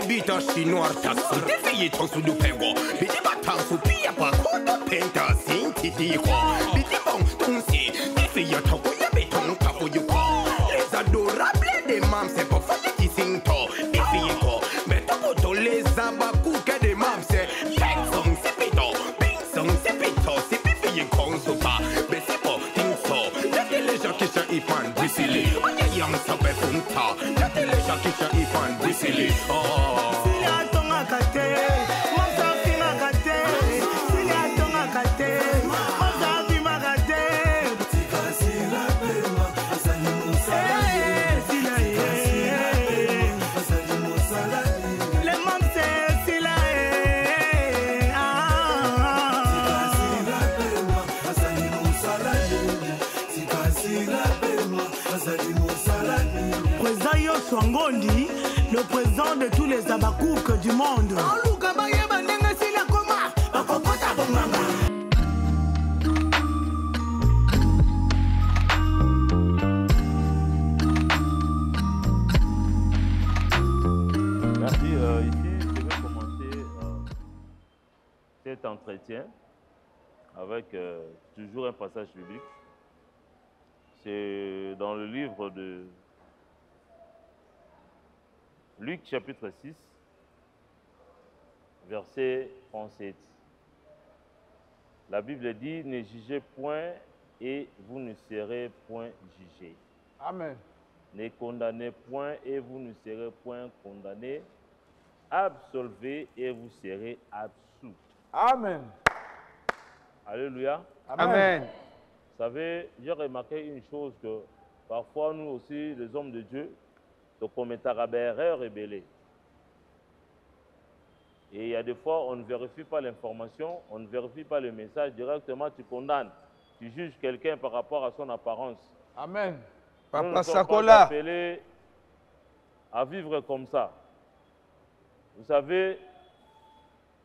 bita chinois taxi defiye tonsu du pengo biti batansu pia pa kodo penta sinti diko biti bon tunsi defiye toko ya beton tafu yuko les adorables des mams c'est pas fait qui sinto defiye ko meto poto les abaku que des mams c'est peng song c'est pito ping song c'est pito c'est defiye konsu pa besi po tinso y'a les gens qui se ifan brisili oye yang sabe funta y'a les gens qui se ifan brisili Swangondi, le président de tous les abakouk du monde. Merci. Ici, je vais commencer cet entretien avec toujours un passage biblique. C'est dans le livre de Luc chapitre 6, verset 37. La Bible dit, ne jugez point et vous ne serez point jugés. Amen. Ne condamnez point et vous ne serez point condamnés. Absolvez et vous serez absous. Amen. Alléluia. Amen. Vous savez, j'ai remarqué une chose que parfois nous aussi, les hommes de Dieu, le commentaire erreur est belé. Et il y a des fois, on ne vérifie pas l'information, on ne vérifie pas le message, directement tu condamnes. Tu juges quelqu'un par rapport à son apparence. Amen. Nous ne sommes pas appelés à vivre comme ça. Vous savez,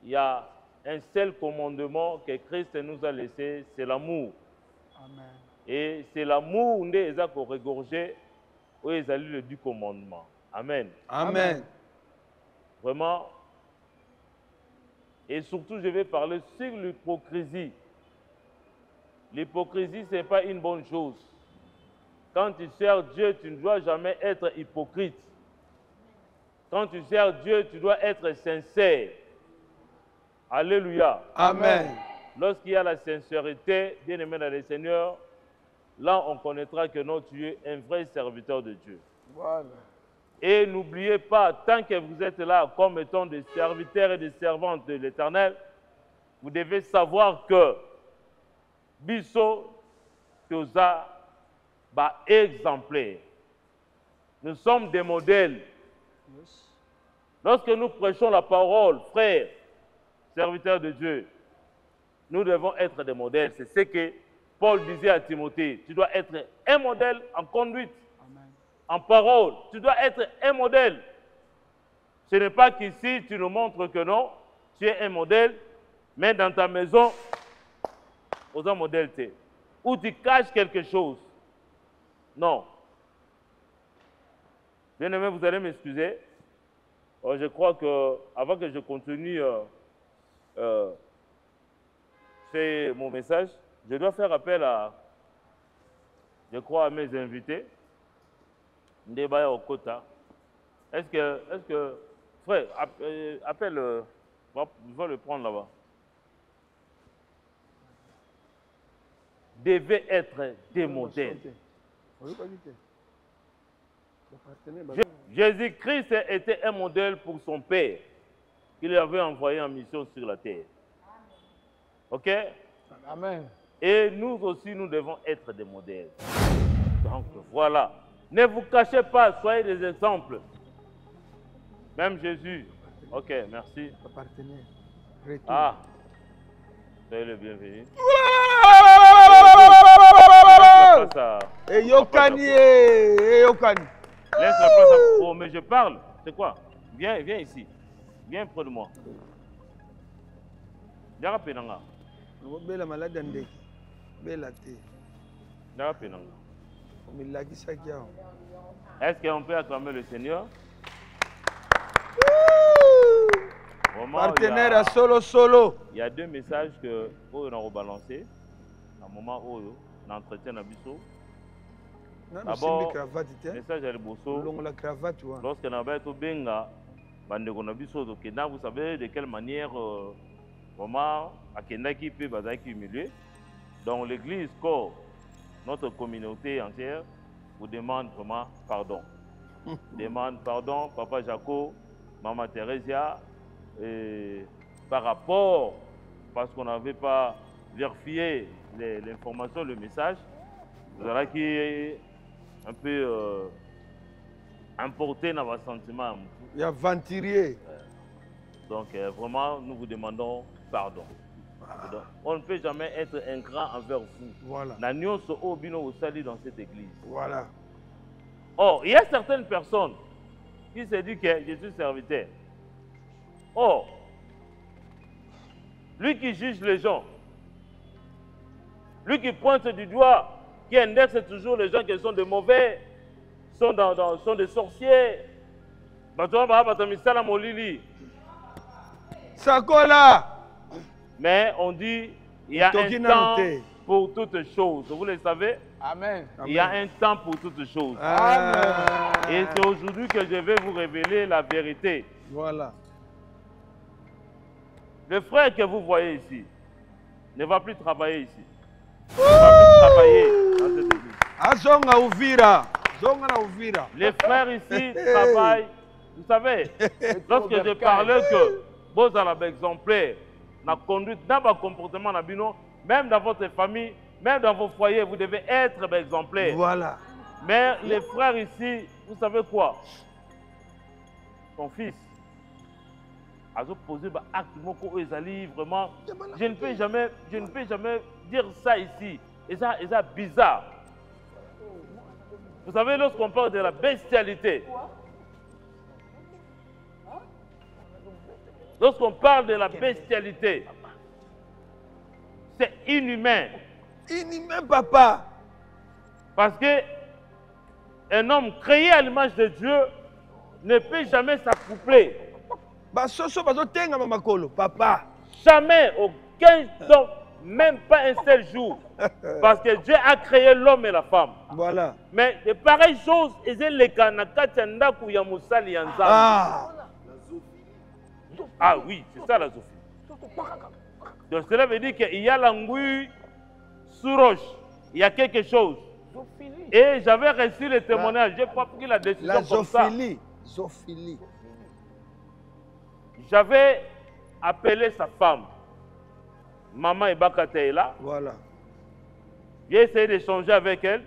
il y a un seul commandement que Christ nous a laissé, c'est l'amour. Amen. Et c'est l'amour où nous avons regorgé. Oui, ils allaient le du commandement. Amen. Amen. Vraiment. Et surtout, je vais parler sur l'hypocrisie. L'hypocrisie, ce n'est pas une bonne chose. Quand tu sers Dieu, tu ne dois jamais être hypocrite. Quand tu sers Dieu, tu dois être sincère. Alléluia. Amen. Lorsqu'il y a la sincérité, bien aimé dans le Seigneur, là, on connaîtra que non, tu es un vrai serviteur de Dieu. Voilà. Et n'oubliez pas, tant que vous êtes là comme étant des serviteurs et des servantes de l'Éternel, vous devez savoir que Bisso Toza va exemplaire. Nous sommes des modèles. Lorsque nous prêchons la parole, frères, serviteurs de Dieu, nous devons être des modèles. C'est ce que Paul disait à Timothée, tu dois être un modèle en conduite, amen, en parole. Tu dois être un modèle. Ce n'est pas qu'ici, tu nous montres que non, tu es un modèle, mais dans ta maison, aux un modèle, où tu caches quelque chose. Non. Bien aimé, vous allez m'excuser. Je crois que, avant que je continue faire mon message, je dois faire appel à, je crois, à mes invités. Ndebaya Okota. Est-ce que, frère, appelle, va le prendre là-bas. Devait être des modèles. Jésus-Christ était un modèle pour son Père, qu'il avait envoyé en mission sur la terre. Ok? Amen. Et nous aussi, nous devons être des modèles. Donc voilà. Ne vous cachez pas, soyez des exemples. Même Jésus. Ok, merci. Ah, soyez le bienvenu. Et Yokani, et Yokani. Laisse la place à... Oh, mais je parle. C'est quoi? Viens ici. Viens près de moi. Viens Penanga. Bela malade ndeki. Bela te. Viens Penanga. Est-ce qu'on peut acclamer le Seigneur? Vraiment, Partenaire à solo. Il y a deux messages que on a rebalancés. À un moment où on entretient Nabiso. D'abord, le message à Rebosso. Lorsque on a été au Benga, vous savez de quelle manière vraiment à Kendaki peut être humilié. Donc l'église, notre communauté entière, vous demande vraiment pardon. Demande pardon, Papa Jaco, Maman Thérésia, par rapport, parce qu'on n'avait pas vérifié l'information, le message, voilà qui est un peu importé dans vos sentiments. Il y a venturier. Donc vraiment, nous vous demandons pardon. Donc, on ne peut jamais être ingrat envers vous. Voilà. Nous sommes dans cette église. Voilà. Or, il y a certaines personnes qui se disent que je suis serviteur. Or, lui qui juge les gens, lui qui pointe du doigt, qui indexe toujours les gens qui sont des mauvais, sont des sorciers. Sakola. Mais on dit il y a un temps pour toutes choses. Vous le savez? Amen. Il y a un temps pour toutes choses. Amen. Et c'est aujourd'hui que je vais vous révéler la vérité. Voilà. Le frère que vous voyez ici ne va plus travailler ici. Il ne va plus travailler dans cette église. Azonga Uvira. Zonga Uvira. Les frères ici travaillent. Vous savez, lorsque je parlais que vous avez exemplaire, la conduite, dans votre comportement, même dans votre famille, même dans vos foyers, vous devez être exemplaire. Voilà. Mais les frères ici, vous savez quoi? Ton fils a posé un acte vraiment. Je ne peux jamais dire ça ici. Et ça bizarre. Vous savez, lorsqu'on parle de la bestialité, lorsqu'on parle de la bestialité, c'est inhumain. Inhumain, papa. Parce que un homme créé à l'image de Dieu ne peut jamais s'accoupler. Papa. Jamais, aucun temps, même pas un seul jour. Parce que Dieu a créé l'homme et la femme. Voilà. Mais de pareilles choses, ah oui, c'est ça la Zophie. Donc cela veut dire qu'il y a l'anguille sous roche. Il y a quelque chose. Et j'avais reçu le témoignage. Je n'ai pas pris la décision comme ça. Zophilie. J'avais appelé sa femme. Maman Ebakate est là. Voilà. J'ai essayé d'échanger avec elle.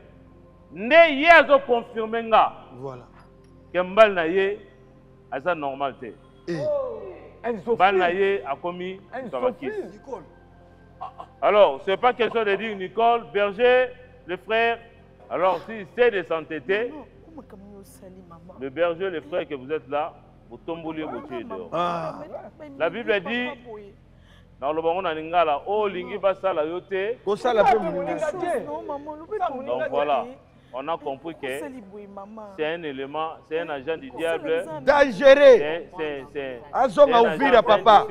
Ne yezo confirmé nga. Voilà. Que mbal na ye a sa normalité. Mbal na ye a commis Nicole. Alors, ce n'est pas question de dire Nicole, berger, le frère. Alors, s'il sait de s'entêter, le berger, le frère que vous êtes là, vous tombez vous tuez dehors. La Bible dit, dans le bon Ningala, oh lingi basala yote. Donc voilà, on a compris que c'est un élément, c'est un agent du diable. Dangereux. C'est Azonga Uvira, papa.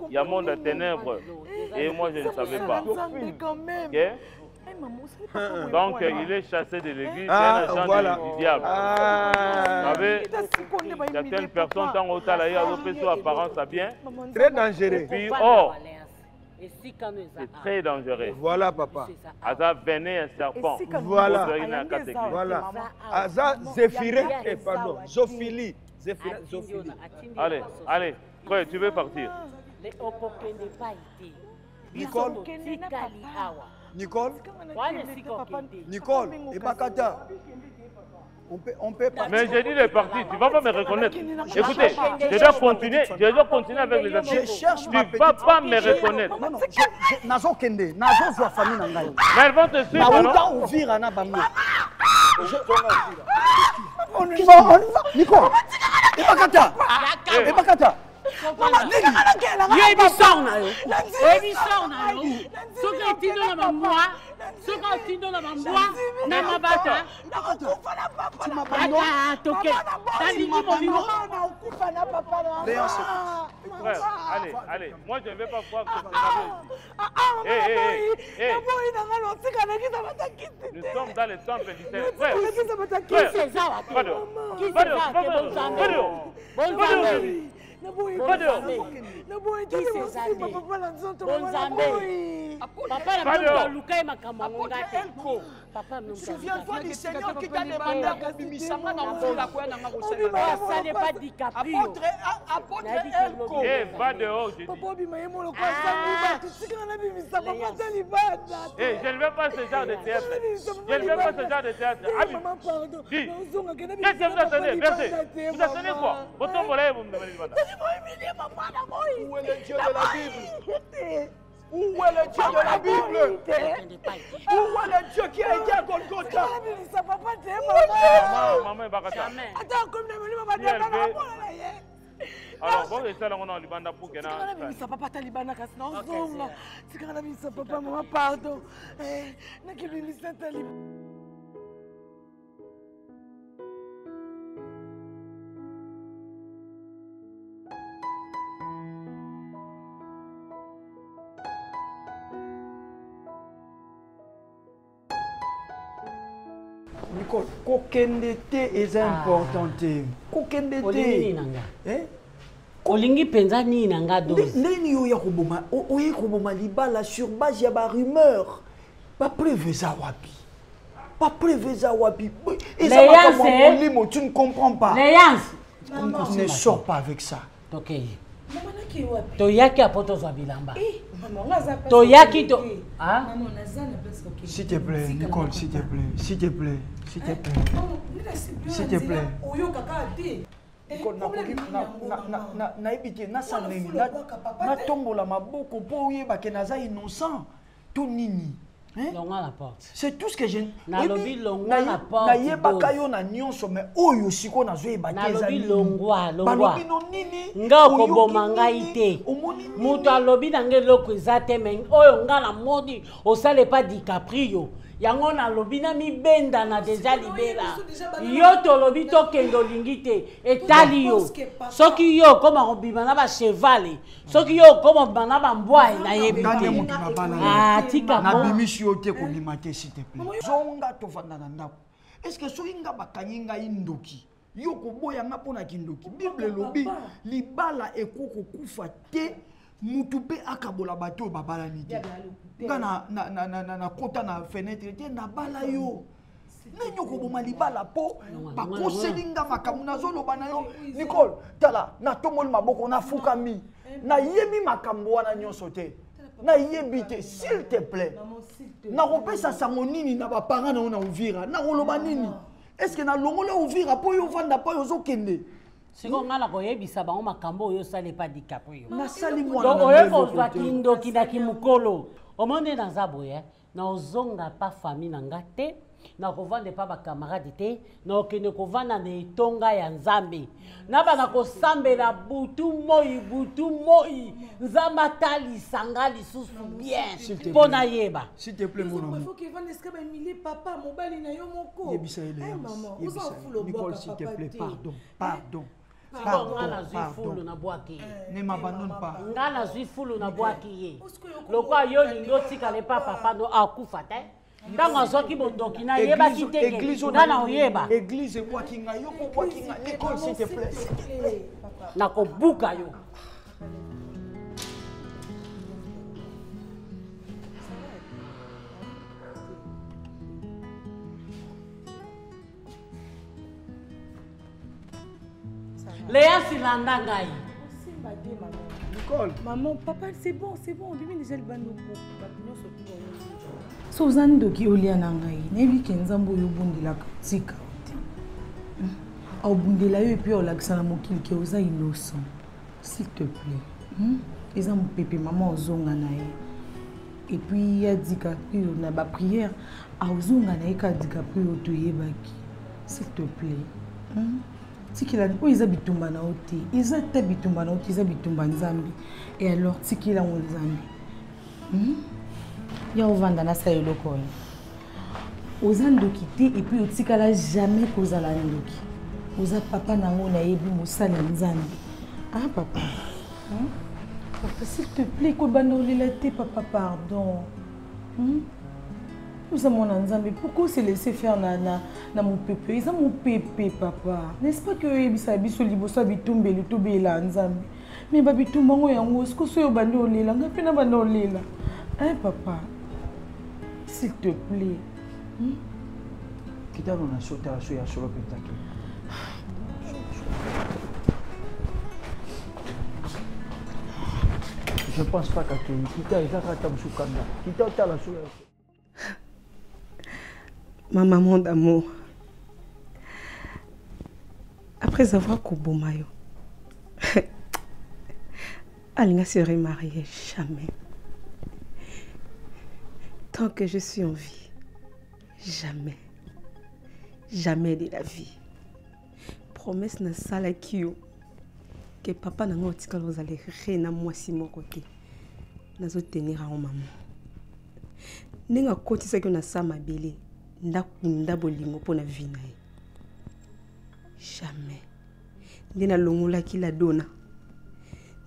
Il y a un monde de ténèbres. Et moi, je ne savais pas. Okay? Donc, il est chassé de l'église, c'est un agent du diable. Vous savez, certaines personnes, tant au talaïa, ont apparence à bien. Très dangereux. Puis, or, c'est très dangereux. Voilà, papa. Aza venait un serpent. Voilà. Voilà. Aza Zéphiré, pardon, Zophilie. Zophilie. Allez, allez, frère, tu veux partir? Nicole. Nicole. Nicole. Et Bakata. On peut partir. Mais j'ai dit de partir, tu ne vas pas me reconnaître. Écoutez, je dois continuer avec les affaires. Tu ne vas pas me reconnaître. Non, non, Nazo Kende, Nazo Zoa famille Nangaï. Mais elles vont te suivre, non? On y va. Nicole. Et Bakata. Et Bakata. Yebisor na yo. Soka tindo na mamwa. Soka tindo na mamwa. Na mabata. Ata toke. Tadi ni mo bino. frère, allez. Moi, je ne vais pas voir ce Nous sommes dans le temple du Seigneur. Frère, souviens-toi du Seigneur qui t'a demandé à Kobimisama dans la apôtre Elko. Va dehors, je dis. Je ne veux pas ce genre de théâtre. Je ne veux pas ce genre de théâtre. Qu'est-ce que vous attendez? Versez. Vous attendez quoi? Vous tombez vous me demandez de Où est le Dieu de la Bible? Où est le Dieu de la Bible? Où est le Dieu qui a été à Golgotha? Maman, Attends, comme alors, bon, et ça, on a le banda pour que ça papa talibana kasi na ozonga tika na bisa papa maman pardon na kibimisa talibana. Nicole, kokende te est important te. Kokende te. Olingi penza ni nanga dozi. Neni yo ya koboma, oye koboma libala sur base ya ba rumeur. Ba preuve za wapi. Ba preuve za wapi. Léance, tu ne comprends pas. Léance. Ne sors pas avec ça. OK. Toyaki apoto zwa bilamba. Toyaki to. Ah? S'il te plaît, Nicole, s'il te plaît, s'il te plaît, s'il te plaît. S'il te plaît. Nicole, na ebite na saneni na tombola maboko po yeba ke naza innocent. To nini? Longa la porte. C'est tout ce que j'ai. Nalobi longwa la porte. Na yeba kayo na nyonso mais oyo siko na zo yeba teza. Nalobi longwa. Balobi no nini? Nga okoboma ngai te. Mutu alobi na ngai loko eza te mais oyo nga na modi osale pas DiCaprio. Yango na lobi na mi benda na deja libera. Yo to lobi to kendo lingite etali yo. Soki yo koma obima na ba cheval. Soki yo koma bana ba mbwa na yebite. Ah tika na bimisi yo te ko bimate s'il te plaît. Zonga to vanda na ndako. Est-ce que soki nga bakanyinga indoki? Yo ko boya nga pona kindoki. Bible lobi libala ekoko kufa te. Mutupe akabola bato babala nite. Nga na kota na fenêtre te na bala yo. Nenyo ko boma libala po ba koselinga makamu na zolo bana yo. Nicole, tala na tomol maboko na fukami. Na yemi makambo wana nyonso te. Na yebi te s'il te plaît. Na kopesa sango nini na ba parents na ona Uvira. Na koloba nini? Est-ce que na longola Uvira po yo vanda po yo zokende? C'est comme ngala koyebisa bango makambo yo sale pas DiCaprio. Na sali mwana. Donc oye kozwa kindoki na kimukolo. Omonde na zaboye na ozonga pa famille na ngate na kovande pa ba camarade te na okende kovanda na etonga ya Nzambe. Na bana kosambela butu moi Nzamba tali sanga lisusu bien. Pona yeba. S'il te plaît mon ami. Il faut que vande eska ba mili papa mobali na yo moko. Yebisa ele. Nicole s'il te plaît, pardon. Ne m'abandonne pas. Ngana zui fulu na boaki ye. Lokwa yo lingo tika le papa no akufa te. Ndanga zoki bondoki na yeba kiteke. Ngana oyeba. Église boaki nga yo ko boaki nga. Nicole s'il te plaît. Na ko buka yo. Léa Silanda Ngai. Nicole. Maman, papa, c'est bon. On devient déjà le banoko. Sozan doki olia nangai. Nebi kenzambo yo bundila tika. Au bundila yo et puis au laksana mokil ki oza innocent. S'il te plaît. Eza mon pépé maman ozonga nae. Et puis ya DiCaprio na ba prière a ozonga nae ka DiCaprio to yebaki. S'il te plaît. Tikila o iza bitumba na oti iza te bitumba na oti iza bitumba Nzambi et alors tikila on Nzambi ya ovanda na sa yoloko oza ndoki te et puis otikala jamais kozala ndoki oza papa na ngo na yebi mosala Nzambi ah papa Papa, s'il te plaît, papa, pardon. Nous avons un Nzambe. Pourquoi se laisser faire na mon pépé? Ils ont mon pépé, papa. N'est-ce pas que Ebisabi Solibo Sabi tombe le tobe la Nzambe? Mais babi tumbango yango, est-ce que c'est au bando lela? Nga pena bando lela. Hein, papa? S'il te plaît. Kita on a sauté à sur le pétacle. Je ne pense pas que Kita est là quand tu es Kita est là sur ma maman d'amour, après avoir Kobomayo, Alinga serait mariée jamais. Tant que je suis en vie, jamais. Jamais de la vie. Promesse na sala kio que papa n'a pas dit que vous allez rien à moi si mon côté. N'a pas tenir à maman. N'enga côté ça que na sa ma belle. Ndakunda bolingo pour la vie. Jamais. Nina longola ki la dona.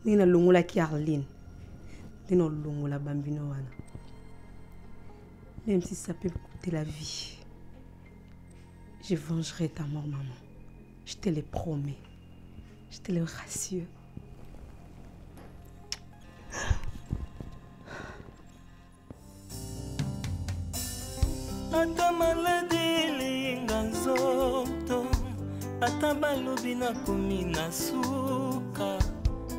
Nina longola ki Arline. Nina longola bambino wana. Même si ça peut me coûter la vie, je vengerai ta mort, maman. Je te le promets. Je te le rassure. Ata maladi linga nzoto, ata balobi nakomi na suka,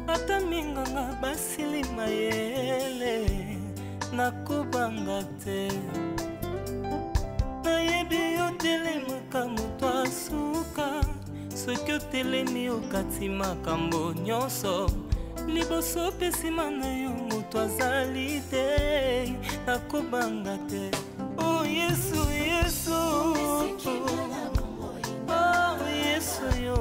ata minganga basili mayele, nakobanga te. Nayebi otelemaka moto asuka, soki otelemi okati makambo nyonso, liboso pe nsima na yo moto azali te, nakobanga te. Oh Yesu, Yesu, oh Yesu yo.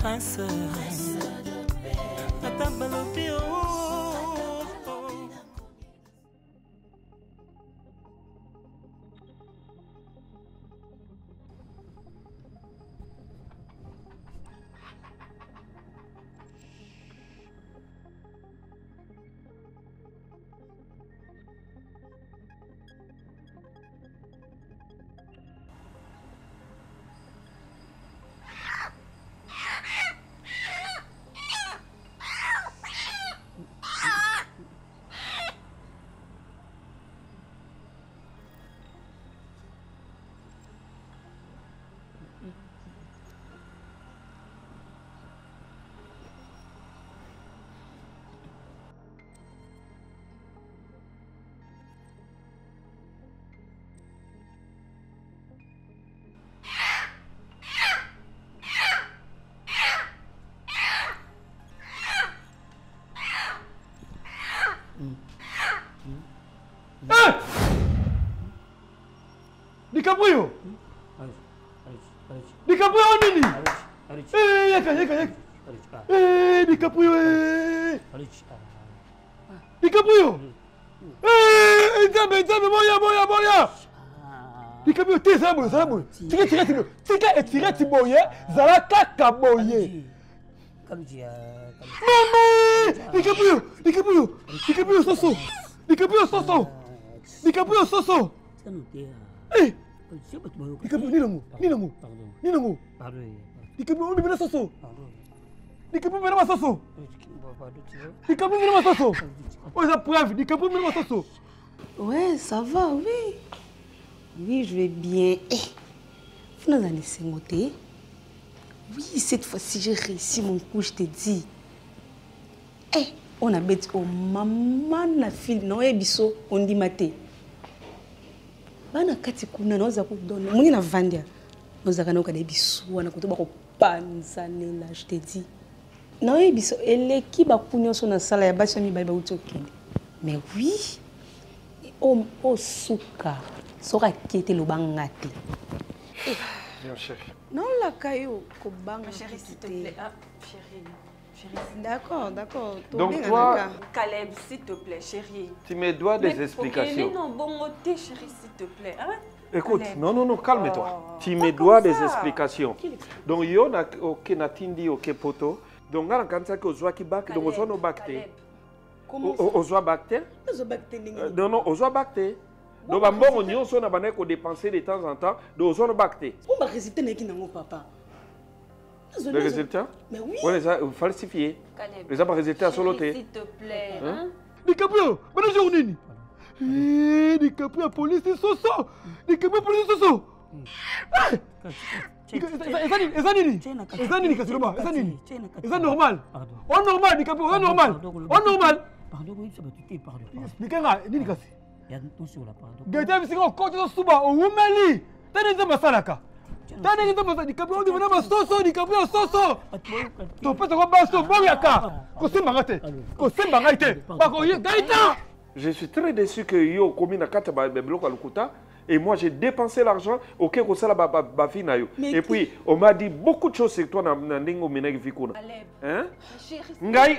Prince, atabalopi oh. DiCaprio! DiCaprio nini? Yaka. DiCaprio DiCaprio! Nzambe moya! DiCaprio te zabo. Tika tiboye, zala kaka boye. Maman! DiCaprio soso! Eh! DiCaprio Ninamo. DiCaprio on soso. DiCaprio mena soso. DiCaprio mena soso. Oh, ça preuve, DiCaprio mena soso. Ouais, ça va, oui. Oui, je vais bien. Vous n'avez pas laissé monter. Oui, cette fois-ci, j'ai réussi mon coup, je te dis. On a bête au maman, la fille, non, et biso, on dit maté. Bana kati kuna noza kudona muni na vandia noza kana ka debisu wana kutoba ko panzalela je te dis na ebiso eleki ba kunyo so na sala ya basi mi ba utokende mais oui o suka soka kete lo bangate Bien chérie. non la kayo ko banga chérie s'il te plaît. Ah chérie. D'accord, d'accord. Donc toi, Caleb, s'il te plaît, chérie. tu me dois des explications. Ok, non, bon côté, chérie, s'il te plaît. Hein? Écoute, Caleb. non, calme-toi. Oh, Tu me dois des explications. Donc, yo na ok na tindi ok poto. Donc, on a quand ça que ozwa ki bak, donc ozwa no bakte. Comment Ozwa bakte? Non, ozwa bakte. Donc, on nyonso na bana ko dépenser de temps en temps, donc ozwa no bakte. On va résulter n'est qu'un papa. Le résultat? Mais oui. On les a falsifiés. Les a pas résulté à soloté. S'il te plaît. Hein? DiCaprio, bonne journée. DiCaprio, police, soso. DiCaprio, police, soso. C'est normal. On normal, DiCaprio, on normal. On normal. Pardon, oui, ça va tuer, pardon. Expliquez-moi, Nikasi. Il y a tout sur la pardon. Gata, c'est qu'on compte sur Suba, au Woumeli. T'as des masalaka. T'as des masalaka. DiCaprio, on dit, madame, soso, DiCaprio, soso. Ton père, on va se bon, yaka. Kosé Marate. Kosé Marate. Gaïta. Je suis très déçu que yo commis na kata ba bloc à Lukuta. Et moi, j'ai dépensé l'argent au cas où ça la vie na yo. Et puis, on m'a dit beaucoup de choses sur toi dans Ndingo Ménègue Vikuna. Hein? Ngaï,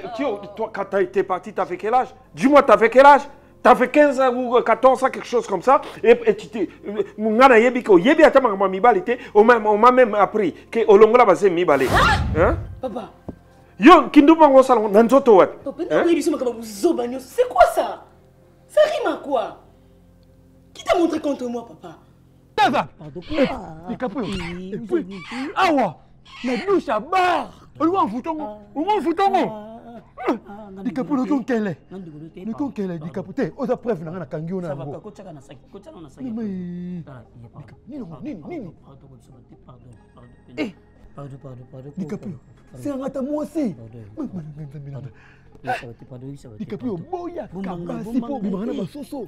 toi, quand tu étais parti, tu as fait quel âge? Dis-moi, tu as fait quel âge? Tu as fait 15 ans ou 14 ans, quelque chose comme ça. Et tu t'es. Ngana yebiko, yebi atama ma mibalite. On m'a même appris que Olongola va se mibale. Hein? Papa. Yo, Kinduba Ngosalon, Nanzoto wat. Papa, c'est quoi ça? Ça rime à quoi? Qui t'a montré contre moi, papa? Taza! DiCaprio! Awa! La douche à barre! On va en foutre! DiCaprio, le quel est? Le quel est? DiCaprio, on a preuve dans la kangiona. Ça va pas, pardon. DiCaprio, c'est un matin moi aussi. DiCaprio, boya, kabasi po bimana ba soso.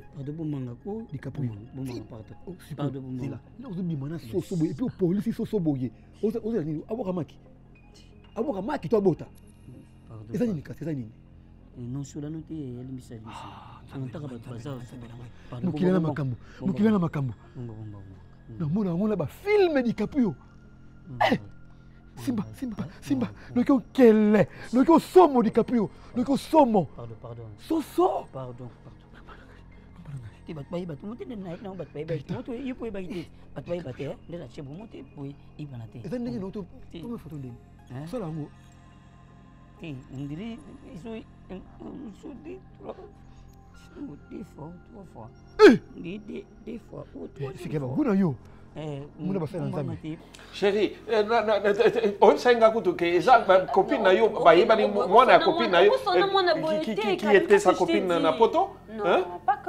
DiCaprio, pardon. C'est là. Là on bimana soso boye et puis police soso boye. Oza nini? Aboka maki to abota. Eza nini kasi eza nini? Non sur la note et elle misa misa. On t'a pas bazar. Mukila na makambo. Na mona ba film DiCaprio. Simba, nous quel est? Nous sommes DiCaprio, nous sommes. Pardon. Soso. Pardon. Tu vas pas y battre, monter de night, non, bat pas y battre. Tu y peux y battre. Bat pas y battre, de la chèvre monter pour y balater. Et ça n'est pas tout. Comment faut-on dire? Ça là, moi. On dirait, ils sont des trois fois. Des fois. C'est que vous n'avez pas. Chérie, on sait que copine na yo, moi na copine na yo, qui était sa copine na poto?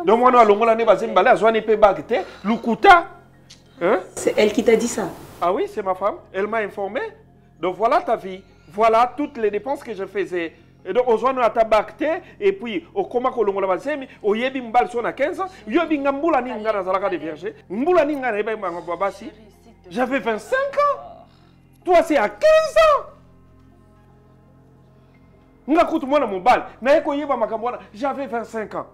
Donc moi na longola ne bazim balé, azwa ne pe bagte, Lukuta. C'est elle qui t'a dit ça? Ah oui, c'est ma femme. Elle m'a informé. Donc voilà ta vie. Voilà toutes les dépenses que je faisais. Et donc, on a tabacté, et puis, au coma kolongola bazemi, au yebi mbal son à 15 ans, yebi ngambula ni ngara zalaka de vierge, mbula ni ngara eba mbabasi. J'avais 25 ans. Toi, c'est à 15 ans. Ngakutu mwana mbal, na eko yeba makambwana, j'avais 25 ans.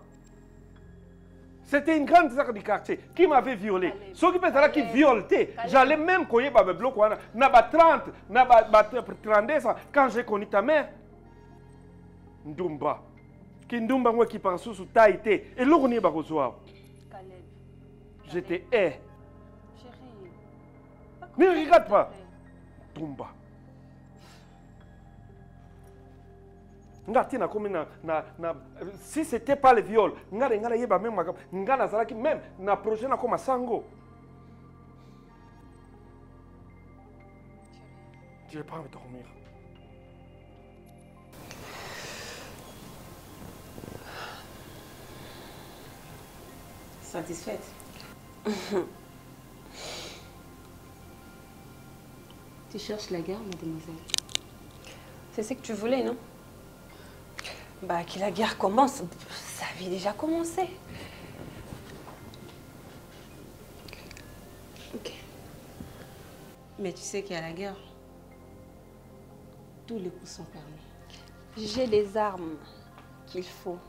C'était une grande sac du quartier qui m'avait violé. Ceux qui pensaient qui violaient, j'allais même koyer ba bloc na ba 30, na ba 32 ans quand j'ai connu ta mère. Ndumba. Kindumba moi qui pense sous taïté et l'ourni ba rezoa. Je te hais. Chérie. Ne regarde pas. Ndumba. Ngati na comme si c'était pas le viol, ngara yeba même ngana zalaki même na projet na comme sango. Je vais pas me dormir. Satisfaite? Tu cherches la guerre, mademoiselle? C'est ce que tu voulais, non? Bah, que la guerre commence, ça avait déjà commencé. Ok. Mais tu sais qu'il y a la guerre. Tous les coups sont permis. J'ai les armes qu'il faut.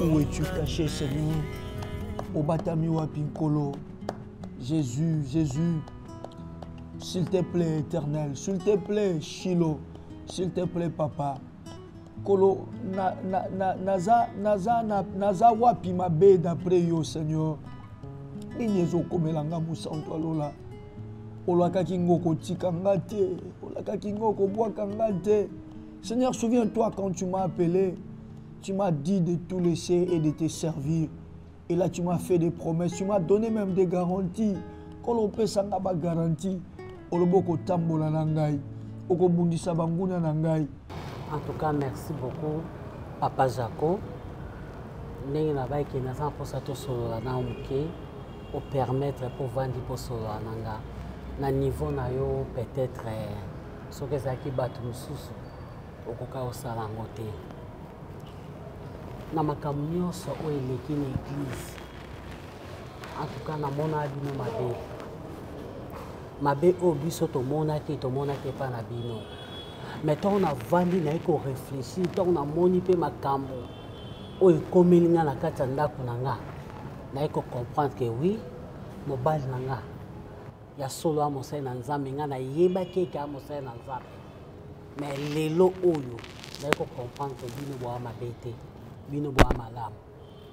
Où es-tu caché, Seigneur? Au Batami Wapinkolo. Jésus, Jésus. S'il te plaît, Éternel. S'il te plaît, Shiloh. S'il te plaît, Papa. Kolo, naza wapi mabe d'après yo, Seigneur. Ninyezo komelanga musanto alola. Olaka kingoko tikangate. Olaka kingoko boakangate. Seigneur, souviens-toi quand tu m'as appelé. Tu m'as dit de tout laisser et de te servir. Et là, tu m'as fait des promesses. Tu m'as donné même des garanties. Kolo pesanga ba garantie. Oloboko tambola nangai. Oko bundisa banguna nangai. En tout cas, merci beaucoup, Papa Jaco. Nous avons pour ça tout pour permettre pour vendre pour solo nanga. Na niveau na yo peut-être ce que ça qui bat mususu okoka osala ngote. Na makamnyo so o eleki na église. En tout cas na mona bino mabe. Mabe o biso to mona ke pa na bino. Mais on a vendu, on a réfléchi, on a monipé ma cambo. On a commis la katanda kunanga. On a comprendre que oui, mon bal nanga. Il y a solo à mon sein nanzambe, il y a yeba keke à mon sein nanzambe. Mais les lots oyo, on a comprendre que bino boa ma bête, bino boa ma lame.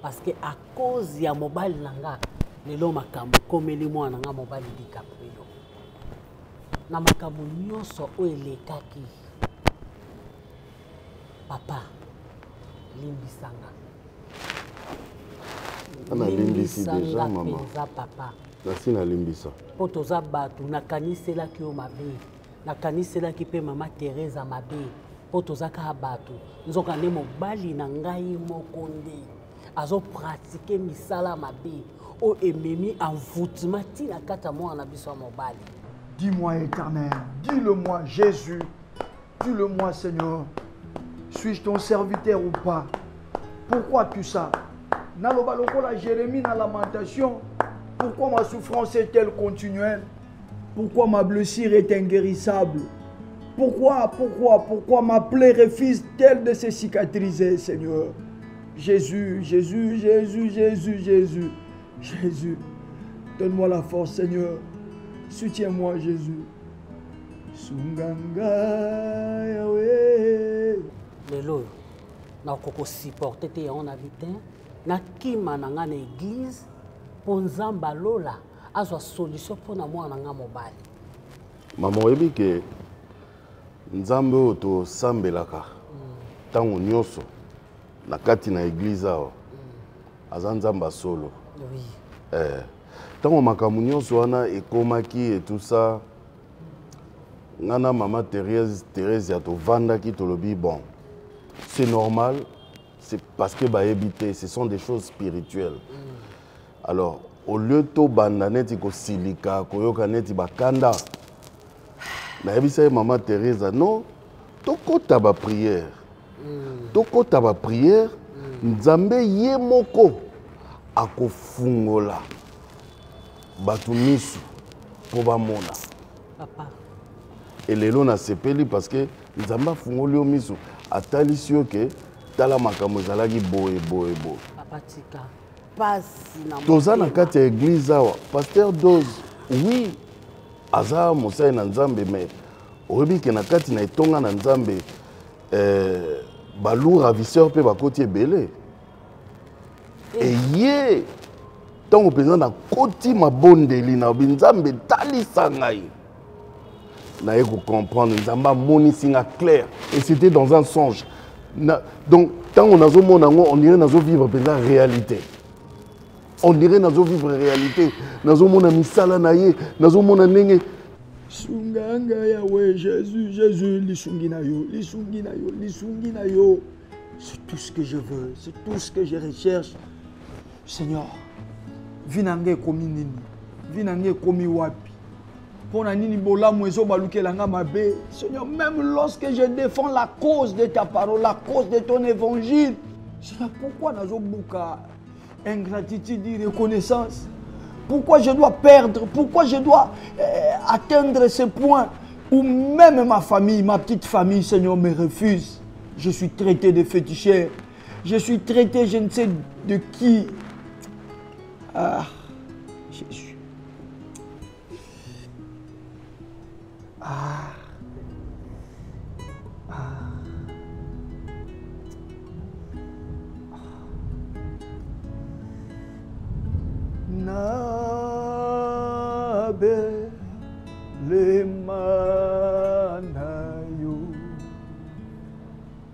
Parce que à cause de mon bal nanga, les lots ma cambo, comme les mois nanga mon bal di caprio. Na makambo nyonso o elekaki. Papa, limbisanga. Ana limbisi déjà, maman. Papa. Merci na limbisa. Potoza batu nakanisela ki o mabe. Nakanisela ki pe mama Teresa mabe. Potoza ka batu. Nzoka ne mobali na ngai mokonde. Azo pratiquer misala mabe. O ememi envoûtement ti na kata mo na biso mobali. Dis-moi, Éternel, dis-le-moi, Jésus, dis-le-moi, Seigneur, suis-je ton serviteur ou pas? Pourquoi tout ça? Naloba lokola Jérémie na lamentation, pourquoi ma souffrance est-elle continuelle? Pourquoi ma blessure est inguérissable? Pourquoi ma plaie refuse-t-elle de se cicatriser, Seigneur? Jésus, Jésus, Jésus, Jésus, Jésus, Jésus, donne-moi la force, Seigneur. Soutiens-moi, Jésus. Sunganga Yahweh. Lelo, na koko supporter te on habitant, na kima na nga na église, pour nzamba lola, azwa solution pour na mwana nga mobali. Maman oyebi ke nzambe oyo tosambelaka ntango nyonso na kati na église awa aza nzambe solo. Oui. Tant makambo nyonso wana ekomaki et tout ça ngana mama Thérèse ya tovandaki tolobi bon c'est normal, c'est parce que baebité ce sont des choses spirituelles. Alors au lieu to banda neti ko silika koyoka neti bakanda na yebisa mama Thérèse non tokota ba prière tokota ba prière nzambe ye moko akofungola Batumisu pour bamona. Papa. Et les lois na sepeli parce que nzamba fungoli o misu atali sio ke tala makambo zalaki boye. Papa tika. Pasi na toza na kati ya église awa pasteur Dose oui aza mosai na nzambe mais oyebi ke na kati na etonga na nzambe balou ravisseur pe bakoti ebele. Et ye tant que président na koti mabondeli na binzambe talisa ngai na yeko comprendre nzamba monisinga clair et c'était dans un songe donc tant on azo mona ngo on dirait nazo vivre la réalité on dirait nazo vivre réalité nazo mona misala na ye nazo mona ndenge Sunganga Yahweh Jésus Jésus lisungi na yo c'est tout ce que je veux, c'est tout ce que je recherche, Seigneur. Vinange komi nini, vinange komi wapi. Pona nini bola mwezo balukelanga mabe. Seigneur, même lorsque je défends la cause de ta parole, la cause de ton évangile, Seigneur, pourquoi nazo buka ingratitude, reconnaissance? Pourquoi je dois perdre? Pourquoi je dois atteindre ce point où même ma famille, ma petite famille, Seigneur, me refuse? Je suis traité de féticheur. Je suis traité, je ne sais de qui. Ah, Jésus. Ah. Ah. Nabe le manayo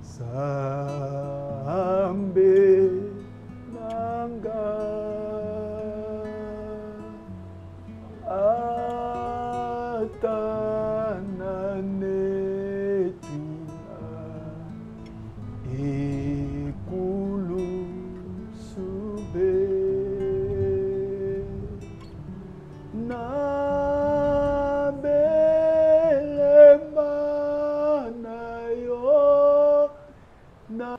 sambe nanga atanane tuna ekulu sube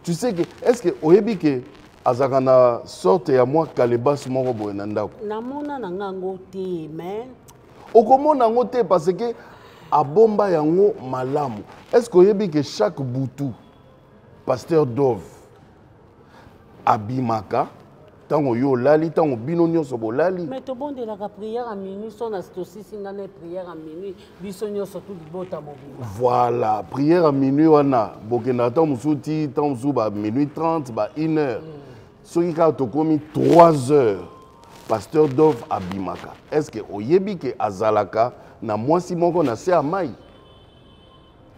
Tu sais que, est-ce que oyebi que azakana sorte ya moi kalebas moko boye na ndako? Namona nanga ngo te, mais okomona ngo te parce que abomba yango malamu. Est-ce que oyebi que chaque boutou pasteur Dove abimaka tango yo lali tango bino nyonso bolali? mais to bonde la prière à minuit son astosi singane prière à minuit biso nyonso tout libota mobimba. Voilà, prière à minuit wana bokenda tant musuti tant musu ba minuit 30 ba 1 heure. Soki ka to komi 3 heures. Pasteur Dove abimaka. Est-ce que oyebi que azalaka na mwasi moko na se amai?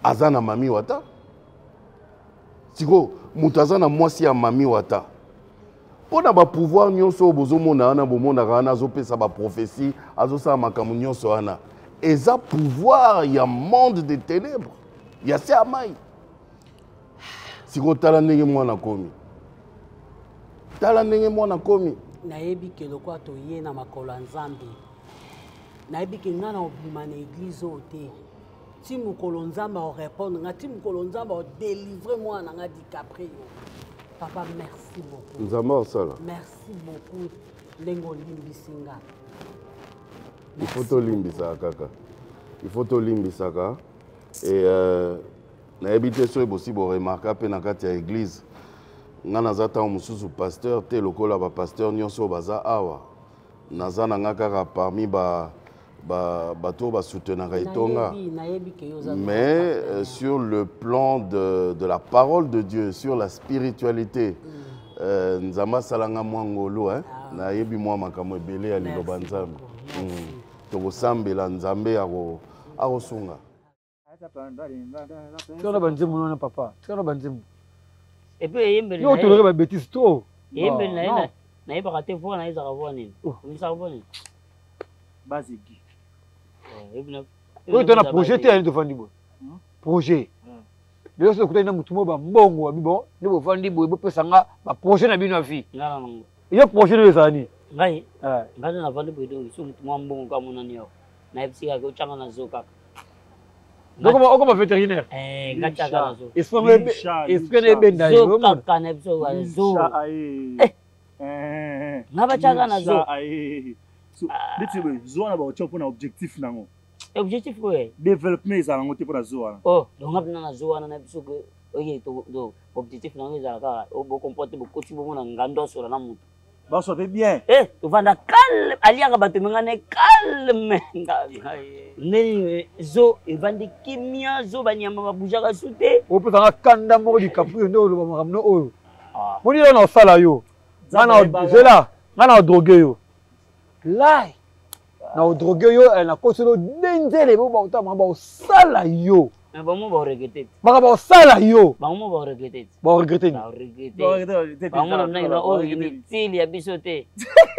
Azana mami wata? Siko mutazana mwasi ya mami wata. Pour na ba pouvoir nyonso bozomona ana bomona kana azopesa ba prophétie azosala makambo nyonso ana. Eza pouvoir ya monde des ténèbres. Ya se amai. Siko tala ndenge mwana komi. Tala ndenge mwana komi. Nayebi ke lokwa to ye na makolo nzambe. Nayebi ke ngana obima na église ote. Ti mukolo nzambe o répondre nga ti mukolo nzambe o délivrer moi na nga DiCaprio. Papa, merci beaucoup. Merci beaucoup. Lengo limbisinga. Il faut te limbisa kaka. Il faut te limbisa kaka. Et na habité so possible remarquer pe na kati ya église. Ngana zata mususu pasteur te lokola ba pasteur nyonso baza awa. Naza na ngaka parmi bato ba soutenaka itonga. Mais sur le plan de la parole de Dieu, sur la spiritualité, nzamba salanga mwangolo hein, na yebi mwa makambo ebele ya liloba nzambe. Tokosambela nzambe ako sunga. Tona banzimu nona papa. Tona banzimu. Et puis yembele. Yo tolere ba bêtise to. Yembele na yeba kate fo na iza kavona nini. Umisa kavona. Bazigi. Oui, tu as un projet, tu as un projet. Mais si tu as un mbongo, tu as un projet na bino fi. Il y a un projet de l'année. Ngai. Ngai na vandi bodo so mutuma mbongo kama nani yao. Na epsika ko changa na zo kaka. Donc comment vétérinaire? Ngacha kana zo. Esprit benda yo. Zo kaka na epso wa zo. Ngaba changa na zo. So, détruire zone ba ocho pona objectif nango. Objectif quoi? Développement za nango te pona zone. Oh, donc ngapna na zone na biso que oye to do objectif nango za ka o bo comporter bo coach bo na ngando so na mutu. Ba so fait bien. To vanda calme, alianga bato ngane calme. Ne zo e vandi kimia zo banyama ba bujaka sute. O pesa kanda mo di Caprio ndo lo ba makamno oyo. Moni yo na sala yo. Ngana drogué yo. Là, na drogué yo, na kosolo denzele bo ba utama ba sala yo. Mais bon, moi, je regrette. Ba sala yo. Ba moi, je regrette. Ba regrette. Ba moi, na o inutile ya bisote. Et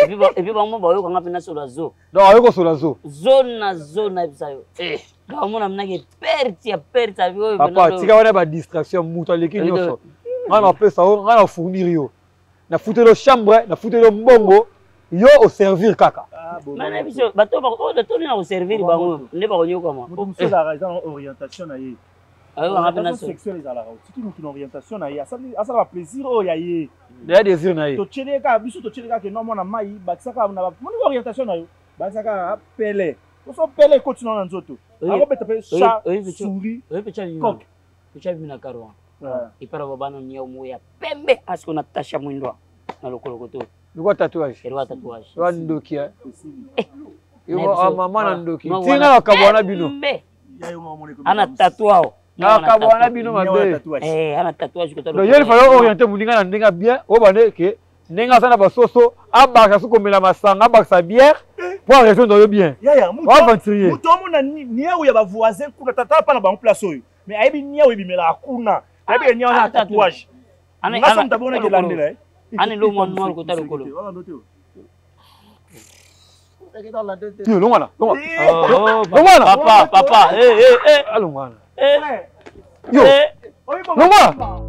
puis ba moi, ba yo kanga pena sur la zo. Non, yo ko sur la zo. Zona bisayo. Ba moi na ke perte yo. Papa, tika wana ba distraction muta leki nyonso. Ngana pesa o, ngana fournir yo. Na futelo chambre, na futelo mbongo. Yo au servir kaka. Mana biso bato ba ko da toni na au servir bango ne ba konyo kama. Mutu la raison orientation na ye. Ayo ngapena na sexuelle za la. Si tu mutu orientation na ye, asa ba plaisir o ya ye. Ya désir na ye. To cheleka biso to cheleka ke no mona mai bakisaka na ba moni orientation na yo. Bakisaka pele. To so pele continue na nzoto. Ako beta pe chat souris. Oye pecha ni. Pecha bi na karwa. ipara babana nia moya pembe asko na tasha mwindwa na lokolo to Lwa tatouage. Lwa tatouage. Lwa ndoki hein. Yo mama na ndoki. Tinga kabwana bino. Ana tatouage. Na kabwana bino mabe. Ana tatouage ko to. Donc il fallait orienter mulinga na ndenga bien o bande ke ndenga sana basoso abaka sukomela masanga abaka bière pour résoudre yo bien. Yaya, aventurier. Mutomo na niaou ya ba voisin kuna tata pa na ba place oyo. Mais ayebi niaou ebimela akuna. Ayebi niaou na tatouage. Nga som tabona ke landela eh. Ani lo mo mo ko ta lokolo. Yo longwana. Papa. Longwana. Yo. Longwana.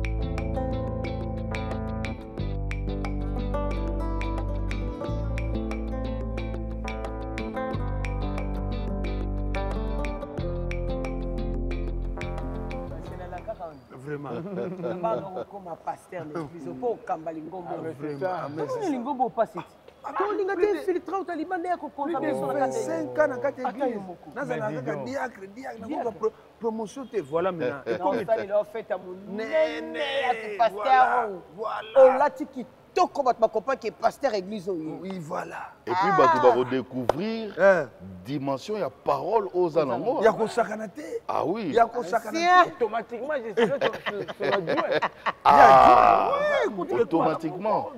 Vraiment. Comme pasteur l'église, pour Kambali Ngombo. Vraiment. Lingombo passe. Tolinga te filtre au taliban de ko contaminer sur la carte. 5 ans na carte église. Naza na kaka diacre na ko promotion te voilà maintenant. Et comme ça il a fait à mon nene à pasteur. Voilà. Là tu qui to comme ma copain qui est pasteur église. Oui voilà. Et puis tu vas redécouvrir dimension, il y a parole aux anangos. Il y a ko sakana te. Ah oui. Il y a ko sakana automatiquement je suis sur la joie. Ah automatiquement.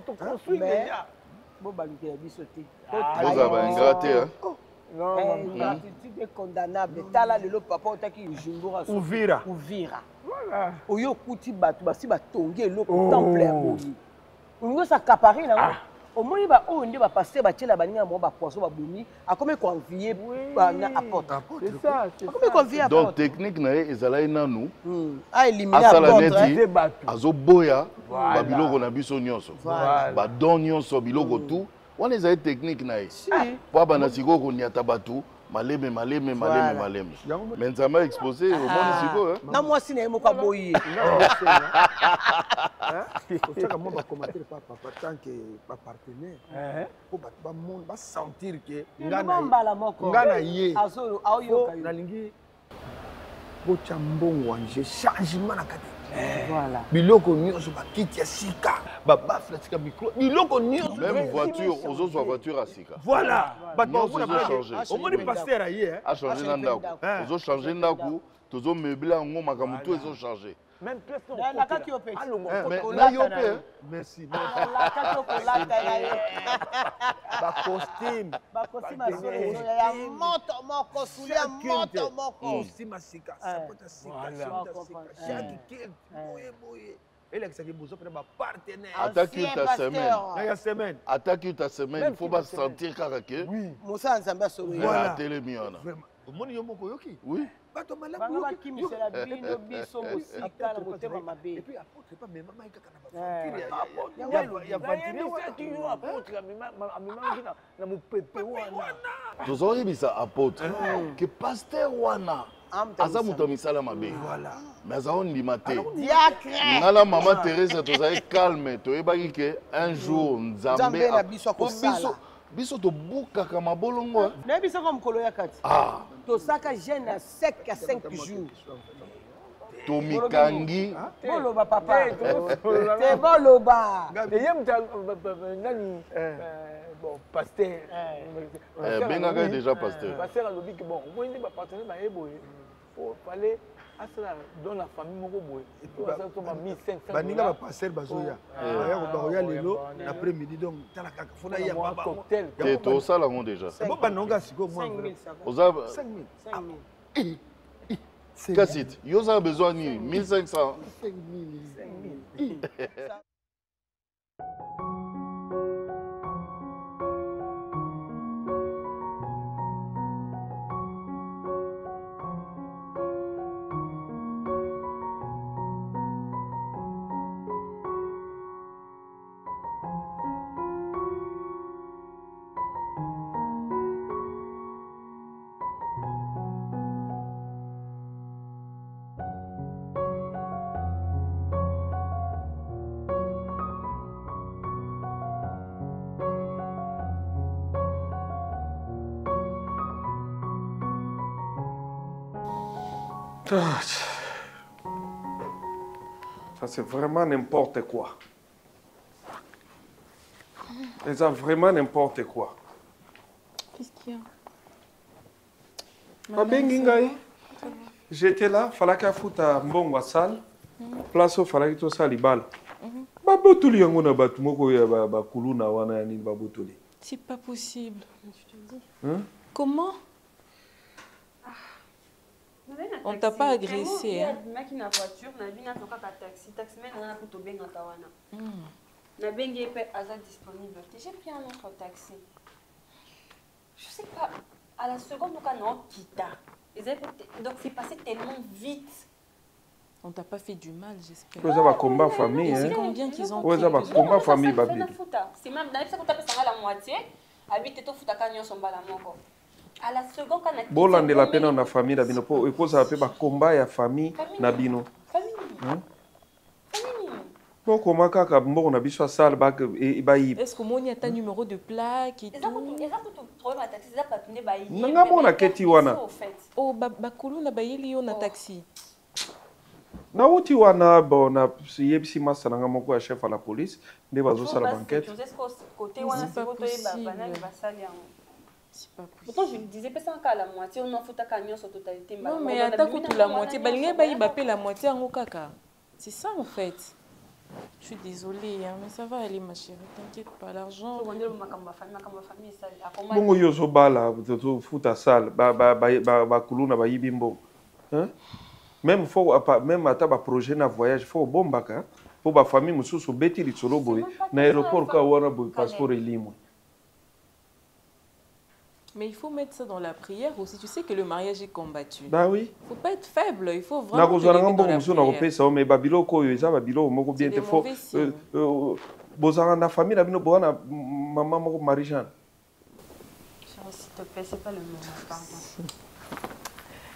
Bon baluki ya biso te. Vous avez un gratté hein. Non, tu es condamnable. Tala le papa otaki Jumbura. Uvira. Voilà. Oyo kuti batu basi batongi le temple ya boyi. Oyo sa capari na. Au moins ba o ndi ba passer ba tela baninga mo ba poisson ba bomi akome convier na apôtre. C'est ça. Akome convier apôtre. Donc technique na ezalai nanu. A éliminer apôtre. Azo boya ba biloko na biso nyonso. Ba don nyonso biloko tout. Wana ezali technique na ye. Po bana siko ko nyata batu maleme. Mais nzamba exposé au monde siko hein. Na moi sina mo kwa boyi. Chaka mo ba commenter papa tant que pas partenaire. Pour ba monde ba sentir que ngana ye. Azolo ayo na lingi bo chambon wanje changement na kati. Voilà. Biloko nyonso ba kiti ya sika. Ba flatika micro. Biloko nyonso. Même voiture, aux autres voitures à sika. Voilà. Ba on a changé. On m'a pasteur ailleurs hein. A changé na ndako. Aux autres changé ndako. Tozo meubler ngo makamutu ils ont changé. Même plus la carte au petit. Merci. La carte au ba costume ya moto moko suya moto moko costume sika sapota sika chaque boye Elexaki bozo pour ba partenaire. Attaque ta semaine. Il faut pas sentir que oui. Moussa Nzamba Sowi. Voilà. Télémiona. Moni yo moko yoki. Oui. Bato malamu yoki misela bino biso musika na motema mabe. Et puis apôtre pas même maman kaka na ba. Ya vantine yo apôtre na mopepe wana. Tozori bisa apôtre. Que pasteur wana. Aza muto misala mabe. Voilà. Mais aza ondima te. Diacre. Ngala maman Thérèse tozali calme toyebaki que un jour Nzambe na biso ko sala. Biso to bukaka mabolongo. Na biso ko mkolo ya kati. To saka jeune à sec à 5 jours. To mikangi. Boloba papa. Te boloba. Yem nani bon pasteur. Benga déjà pasteur. Pasteur alobi que bon, moi ndi ba partenaire ba eboye. Faut fallait asala dans la famille moko boye. Et puis ça to ma 1500. Baninga ba pasteur bazoya. Ya ko ya lelo l'après-midi donc tala kaka fona ya baba. Te to sala ngo déjà. C'est bon banonga siko moi. 5000. Kassit, vous avez besoin de 1500. 5000. Ça, c'est vraiment n'importe quoi. C'est vraiment n'importe quoi. Qu'est-ce qu'il y a? J'étais là, il fallait qu'il foute un bon salle. Place où il fallait que tout ça libale. Babotuli yangona batu moko ya ba kuluna wana ni babotuli. C'est pas possible. Hein? Comment? On t'a pas agressé, hein? Je suis en voiture, je suis en taxi. Taxi, je suis disponible. J'ai pris un autre taxi. Je sais pas, à la seconde, on quitta. Donc c'est passé tellement vite. On t'a pas fait du mal, j'espère. Vous avez un combat famille, hein? C'est combien qu'ils ont pris? Vous avez un combat famille, babi. C'est même dans la moitié. Habite tout futa kanyo somba la moko. À la seconde quand on a bolande la peine na famille na bino po eko ça peut ba combat ya famille na bino. Famille. Bon comment kaka mboko na biso sala ba yi. Est-ce que moni a ta numéro de plaque et tout? Nanga mona keti wana. Oh bakulu na bayeli yo na taxi. Na uti wana bona yebisi masa nanga moko ya chef à la police nde bazo sala enquête. Côté wana c'est côté bana ba sali yango. C'est pas possible. Pourtant je disais pas ça à la moitié on en fout ta camion sur totalité. Non mais attends que la moitié balinga ba yibapé la moitié en kaka. C'est ça en fait. Je suis désolée hein, mais ça va aller ma chérie, t'inquiète pas l'argent. Bongo yozo bala to futa sale ba kuluna ba yibimbo. Hein? Même faut même ata ba projet na voyage faut bombaka pour ba famille mususu beti litolo boy na aéroport ka wana boy passeport elimwe. Mais il faut mettre ça dans la prière aussi. Tu sais que le mariage est combattu. Bah oui. Il ne faut pas être faible. Il faut vraiment te lever dans la prière. Mais babilo koyo eza babilo moko bien te faut. Bozanga na famille na bino bona maman moko Marie-Jeanne. S'il te plaît, c'est pas le moment, pardon.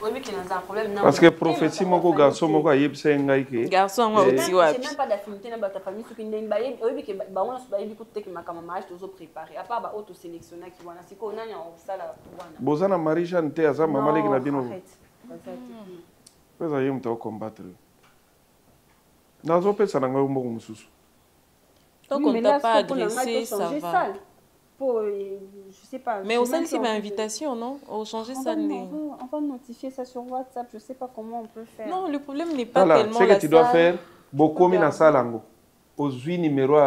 Oui, mais qu'il y a un problème. Parce que prophétie moko garçon moko ayebisa ngai ke. Garçon ngo oti wapi. C'est même pas d'affinité na ta famille ce qui ndeng baye. Oui, mais que ba on ba yebi kote que ma mariage tozo préparer. À part ba auto sélectionner qui wana siko nani en sala wana. Bozana Marie-Jeanne te aza maman leki na bino. Pesa yem to combattre. Nazo pesa na ngai moko mususu. Donc on t'a pas agressé, ça va. Je sais pas. Mais au sein c'est ma invitation, non? Au changer ça. On va notifier ça sur WhatsApp. Je sais pas comment on peut faire. Non, le problème n'est pas tellement la salle. Ce que tu dois faire, beaucoup mis dans salle ango. Aux 8 numéros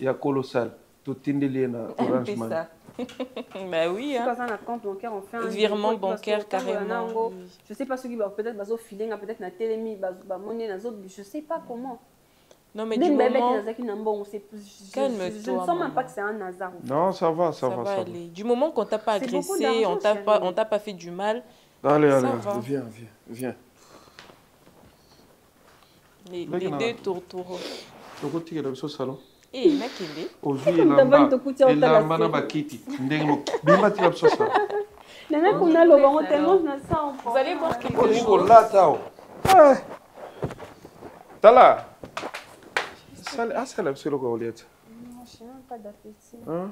ya colossal. Tout tindeli na Orange Man. Bah oui hein. Quand on a compte bancaire, on fait un virement bancaire carrément. Je sais pas ce qui va peut-être bazo filer, peut-être na télémi, ba monnaie na autres, je sais pas comment. Non, mais du moment... Je ne sens même pas que c'est un hasard. Non, ça va, ça va. Aller. Du moment qu'on t'a pas agressé, on t'a pas fait du mal. Allez, viens. Les deux tourtereaux. Tu as dit que salon. Eh, nakende. Aujourd'hui, il a un bakiti. Vous allez voir quelque chose. Tala. Ah, c'est la seule qu'on Non, je n'ai même pas d'appétit. Hein?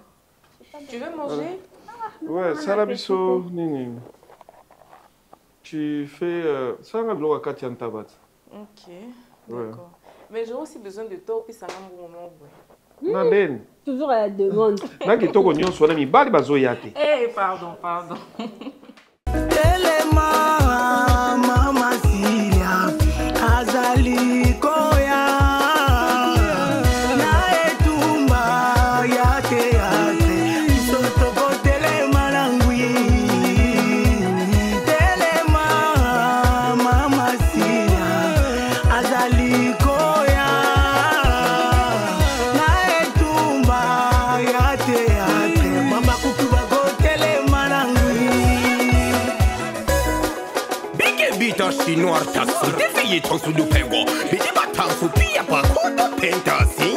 Tu veux manger? Ouais, ça la biso. Tu fais ça la gloire à Katia Tabat. Ok, d'accord. Mais j'ai aussi besoin de toi puis ça va me Nanden. Toujours à la demande. Naki toko nyonso na mi bali bazo yate. Eh, pardon. Telema mama siya azali koya. Noir taxi, des filles sont sous le pengo. Mais des bâtards sous pire, pas contre penta, c'est